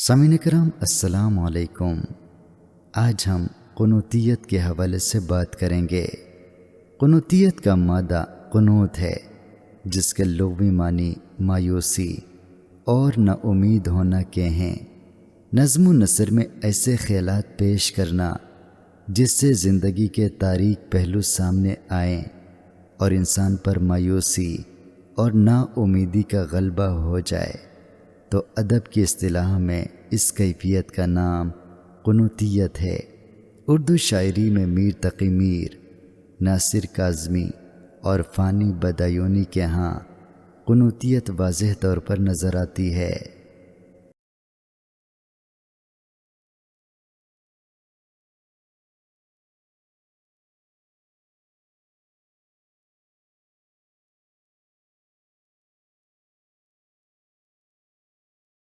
سامعین کرام السلام علیکم۔ آج ہم قنوتیت کے حوالے سے بات کریں گے۔ قنوتیت کا مادہ قنوت ہے، جس کے لغوی معنی مایوسی اور نا امید ہونا کے ہیں۔ نظم و نثر میں ایسے خیالات پیش کرنا جس سے زندگی کے تاریک پہلو سامنے آئیں اور انسان پر مایوسی اور نا امیدی کا غلبہ ہو جائے، تو ادب کی اصطلاح میں اس کیفیت کا نام قنوتیت ہے۔ اردو شاعری میں میر تقی میر، ناصر کاظمی اور فانی بدایونی کے ہاں قنوتیت واضح طور پر نظر آتی ہے۔